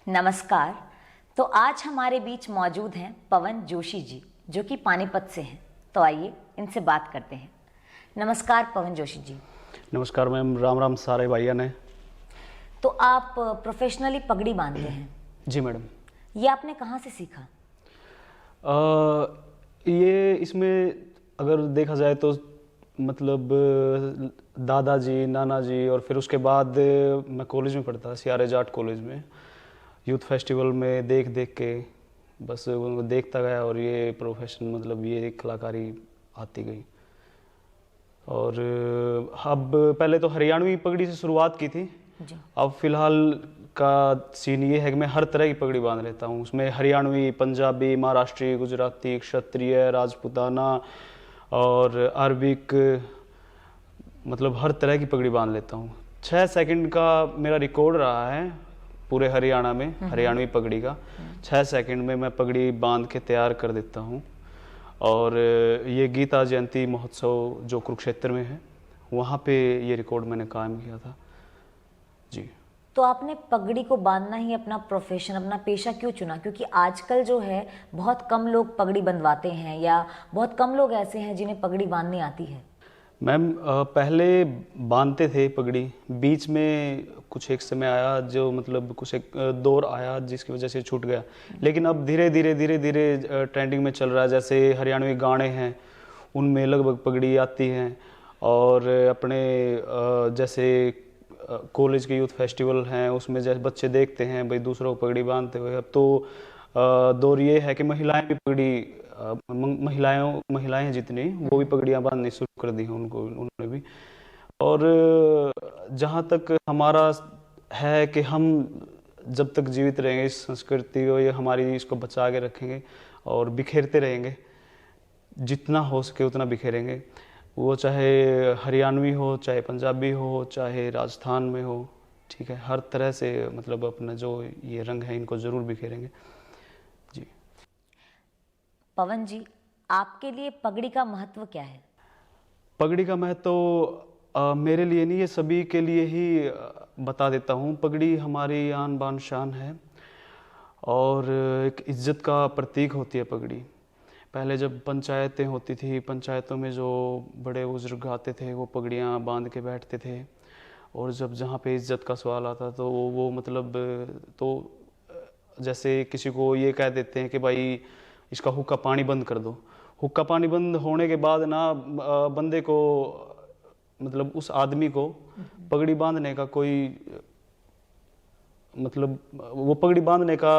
नमस्कार। तो आज हमारे बीच मौजूद हैं पवन जोशी जी, जो कि पानीपत से हैं। तो आइए इनसे बात करते हैं। नमस्कार पवन जोशी जी। नमस्कार मैम, राम राम सारे भाइयों ने। तो आप प्रोफेशनली पगड़ी बांधते हैं? जी मैडम। ये आपने कहाँ से सीखा? ये इसमें अगर देखा जाए तो मतलब दादाजी, नाना जी, और फिर उसके बाद मैं कॉलेज में पढ़ता, CRS आर्ट कॉलेज में। यूथ फेस्टिवल में देख देख के बस उनको देखता गया और ये प्रोफेशन मतलब ये कलाकारी आती गई। और अब पहले तो हरियाणवी पगड़ी से शुरुआत की थी जी। अब फिलहाल का सीन ये है कि मैं हर तरह की पगड़ी बांध लेता हूँ। उसमें हरियाणवी, पंजाबी, महाराष्ट्री, गुजराती, क्षत्रिय, राजपूताना और अरबिक, मतलब हर तरह की पगड़ी बांध लेता हूँ। 6 सेकंड का मेरा रिकॉर्ड रहा है पूरे हरियाणा में हरियाणवी पगड़ी का। 6 सेकंड में मैं पगड़ी बांध के तैयार कर देता हूँ। और ये गीता जयंती महोत्सव जो कुरुक्षेत्र में है, वहाँ पे ये रिकॉर्ड मैंने कायम किया था जी। तो आपने पगड़ी को बांधना ही अपना प्रोफेशन, अपना पेशा क्यों चुना? क्योंकि आजकल जो है बहुत कम लोग पगड़ी बंधवाते हैं, या बहुत कम लोग ऐसे हैं जिन्हें पगड़ी बांधनी आती है। मैम पहले बांधते थे पगड़ी, बीच में कुछ एक समय आया जो मतलब कुछ एक दौर आया जिसकी वजह से छूट गया। लेकिन अब धीरे धीरे ट्रेंडिंग में चल रहा है। जैसे हरियाणवी गाने हैं उनमें लगभग पगड़ी आती हैं, और अपने जैसे कॉलेज के यूथ फेस्टिवल हैं उसमें जैसे बच्चे देखते हैं भाई दूसरों को पगड़ी बांधते हुए। अब तो दौर ये है कि महिलाएं भी पगड़ी महिलाएं हैं जितनी, वो भी पगड़ियां बांधनी शुरू कर दी हैं उन्होंने भी। और जहाँ तक हमारा है कि हम जब तक जीवित रहेंगे इस संस्कृति को, ये हमारी इसको बचा के रखेंगे और बिखेरते रहेंगे, जितना हो सके उतना बिखेरेंगे। वो चाहे हरियाणवी हो, चाहे पंजाबी हो, चाहे राजस्थान में हो, ठीक है, हर तरह से मतलब अपना जो ये रंग है इनको ज़रूर बिखेरेंगे जी। पवन जी, आपके लिए पगड़ी का महत्व क्या है? पगड़ी का महत्व मेरे लिए नहीं, ये सभी के लिए ही बता देता हूँ। पगड़ी हमारी आन बान शान है और एक इज्जत का प्रतीक होती है पगड़ी। पहले जब पंचायतें होती थी, पंचायतों में जो बड़े बुजुर्ग आते थे वो पगड़ियाँ बांध के बैठते थे, और जब जहाँ पे इज्जत का सवाल आता तो वो मतलब तो जैसे किसी को ये कह देते हैं कि भाई इसका हुक्का पानी बंद कर दो। हुक्का पानी बंद होने के बाद ना बंदे को मतलब उस आदमी को पगड़ी बांधने का कोई मतलब वो पगड़ी बांधने का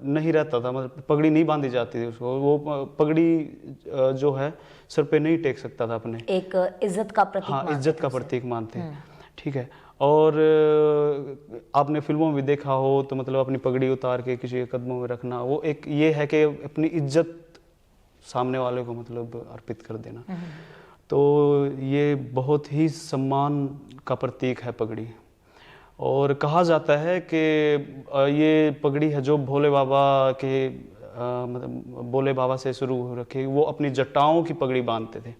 नहीं रहता था, मतलब पगड़ी नहीं बांधी जाती थी उसको। वो पगड़ी जो है सर पे नहीं टेक सकता था अपने। एक इज्जत का प्रतीक। हाँ, इज्जत का प्रतीक मानते हैं, ठीक है। और आपने फिल्मों में भी देखा हो तो मतलब अपनी पगड़ी उतार के किसी के कदमों में रखना, वो एक ये है कि अपनी इज्जत सामने वाले को मतलब अर्पित कर देना। तो ये बहुत ही सम्मान का प्रतीक है पगड़ी। और कहा जाता है कि ये पगड़ी है जो भोले बाबा के मतलब भोले बाबा से शुरू हो रखी, वो अपनी जटाओं की पगड़ी बांधते थे।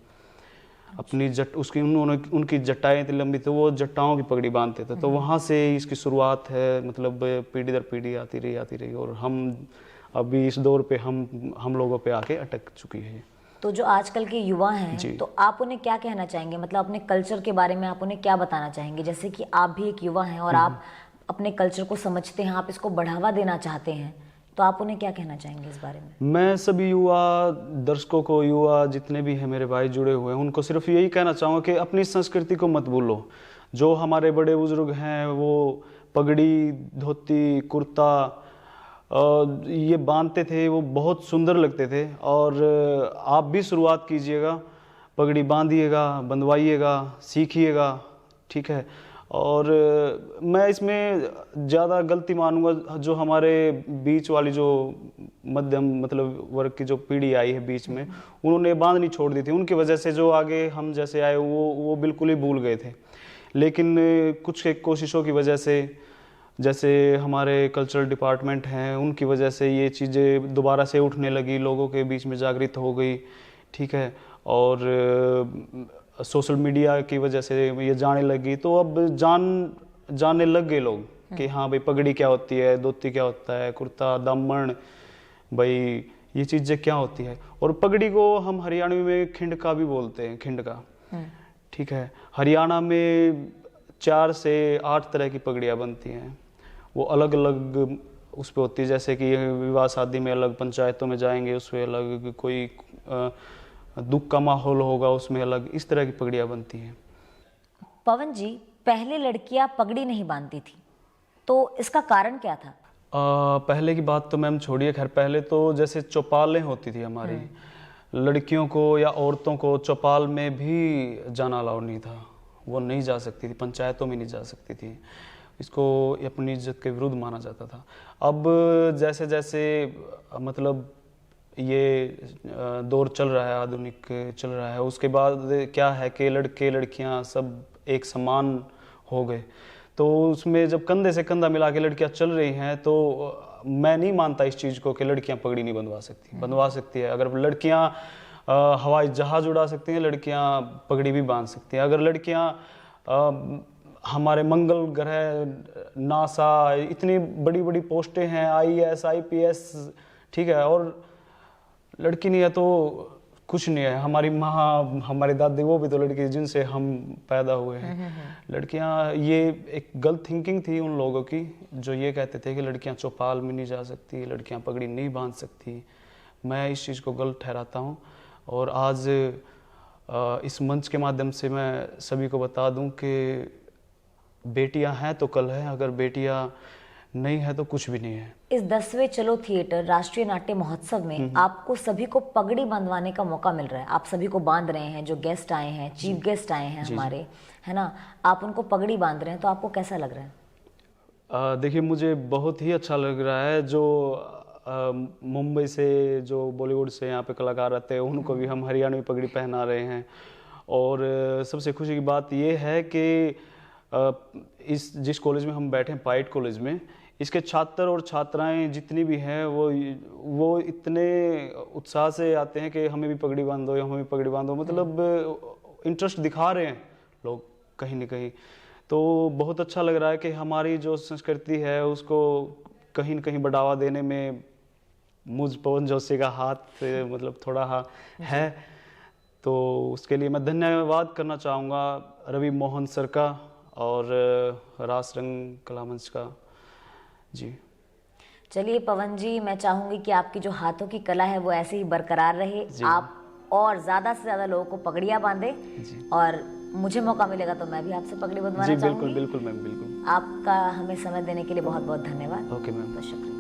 अपनी उसकी उनकी जटाएं इतनी लंबी थी, वो जटाओं की पगड़ी बांधते थे। तो वहाँ से इसकी शुरुआत है, मतलब पीढ़ी दर पीढ़ी आती रही, और हम अभी इस दौर पे हम लोगों पे आके अटक चुकी है। तो जो आजकल के युवा हैं, तो आप उन्हें क्या कहना चाहेंगे? मतलब अपने कल्चर के बारे में आप उन्हें क्या बताना चाहेंगे? जैसे कि आप भी एक युवा हैं और आप अपने कल्चर को समझते हैं, आप इसको बढ़ावा देना चाहते हैं, तो आप उन्हें क्या कहना चाहेंगे इस बारे में? मैं सभी युवा दर्शकों को, युवा जितने भी हैं मेरे भाई जुड़े हुए हैं, उनको सिर्फ यही कहना चाहूँगा कि अपनी संस्कृति को मत भूलो। जो हमारे बड़े बुजुर्ग हैं वो पगड़ी, धोती, कुर्ता ये बांधते थे, वो बहुत सुंदर लगते थे। और आप भी शुरुआत कीजिएगा, पगड़ी बांधिएगा, बंधवाइएगा, सीखिएगा, ठीक है। और मैं इसमें ज़्यादा गलती मानूंगा जो हमारे बीच वाली जो मध्यम मतलब वर्ग की जो पीढ़ी आई है बीच में, उन्होंने बांधनी छोड़ दी थी। उनकी वजह से जो आगे हम जैसे आए वो बिल्कुल ही भूल गए थे। लेकिन कुछ एक कोशिशों की वजह से, जैसे हमारे कल्चरल डिपार्टमेंट हैं, उनकी वजह से ये चीज़ें दोबारा से उठने लगी, लोगों के बीच में जागृत हो गई, ठीक है। और सोशल मीडिया की वजह से ये जाने लगी, तो अब जानने लग गए लोग कि हाँ भाई पगड़ी क्या होती है, धोती क्या होता है, कुर्ता दामन, भाई ये चीज़ें क्या होती है। और पगड़ी को हम हरियाणवी में खिंडका भी बोलते हैं, खिंडका। ठीक है, हरियाणा में 4 से 8 तरह की पगड़ियाँ बनती हैं, वो अलग अलग उस पे होती है, जैसे कि विवाह शादी में अलग, पंचायतों में जाएंगे उसमें अलग, कोई दुख का माहौल होगा उसमें अलग, इस तरह की पगड़ियाँ बनती हैं। पवन जी, पहले लड़कियां पगड़ी नहीं बांधती थी, तो इसका कारण क्या था? पहले की बात तो मैम छोड़िए, खैर पहले तो जैसे चौपालें होती थी हमारी, लड़कियों को या औरतों को चौपाल में भी जाना अलाउड नहीं था, वो नहीं जा सकती थी, पंचायतों में नहीं जा सकती थी, इसको अपनी इज्जत के विरुद्ध माना जाता था। अब जैसे जैसे मतलब ये दौर चल रहा है, आधुनिक चल रहा है, उसके बाद क्या है कि लड़के लड़कियां सब एक समान हो गए, तो उसमें जब कंधे से कंधा मिला के लड़कियां चल रही हैं, तो मैं नहीं मानता इस चीज़ को कि लड़कियां पगड़ी नहीं बंधवा सकती, बंधवा सकती है। अगर लड़कियां हवाई जहाज उड़ा सकती हैं, लड़कियां पगड़ी भी बांध सकती हैं। अगर लड़कियां हमारे मंगल ग्रह, नासा, इतनी बड़ी बड़ी पोस्टें हैं, IAS IPS, ठीक है, और लड़की नहीं है तो कुछ नहीं है। हमारी माँ, हमारी दादी, वो भी तो लड़की जिनसे हम पैदा हुए हैं। लड़कियां, ये एक गलत थिंकिंग थी उन लोगों की जो ये कहते थे कि लड़कियां चौपाल में नहीं जा सकती, लड़कियां पगड़ी नहीं बांध सकती। मैं इस चीज़ को गलत ठहराता हूँ, और आज इस मंच के माध्यम से मैं सभी को बता दूं कि बेटियां हैं तो कल है, अगर बेटियां नहीं है तो कुछ भी नहीं है। इस 10वें चलो थिएटर राष्ट्रीय नाट्य महोत्सव में आपको सभी को पगड़ी बांधवाने का मौका मिल रहा है, आप सभी को बांध रहे हैं, जो गेस्ट आए हैं, चीफ गेस्ट आए हैं हमारे, है ना, आप उनको पगड़ी बांध रहे हैं, तो आपको कैसा लग रहा है? देखिए, मुझे बहुत ही अच्छा लग रहा है। जो मुंबई से, जो बॉलीवुड से यहाँ पे कलाकार आते हैं, उनको भी हम हरियाणवी पगड़ी पहना रहे हैं। और सबसे खुशी की बात ये है कि इस जिस कॉलेज में हम बैठे हैं, पाइट कॉलेज में, इसके छात्र और छात्राएं जितनी भी हैं वो इतने उत्साह से आते हैं कि हमें भी पगड़ी बांधो या हमें भी पगड़ी बांधो, मतलब इंटरेस्ट दिखा रहे हैं लोग कहीं ना कहीं। तो बहुत अच्छा लग रहा है कि हमारी जो संस्कृति है उसको कहीं न कहीं बढ़ावा देने में मुझ पवन जोशी का हाथ मतलब थोड़ा है। तो उसके लिए मैं धन्यवाद करना चाहूँगा रवि मोहन सर का और रासरंग कला मंच का। जी चलिए पवन जी, मैं चाहूँगी कि आपकी जो हाथों की कला है वो ऐसे ही बरकरार रहे, आप और ज़्यादा से ज़्यादा लोगों को पगड़ियाँ बांधे, और मुझे मौका मिलेगा तो मैं भी आपसे पगड़ी बंधवाना चाहूँगी। बिल्कुल बिल्कुल मैम, बिल्कुल। आपका हमें समय देने के लिए बहुत बहुत धन्यवाद। ओके मैम, बहुत शुक्रिया।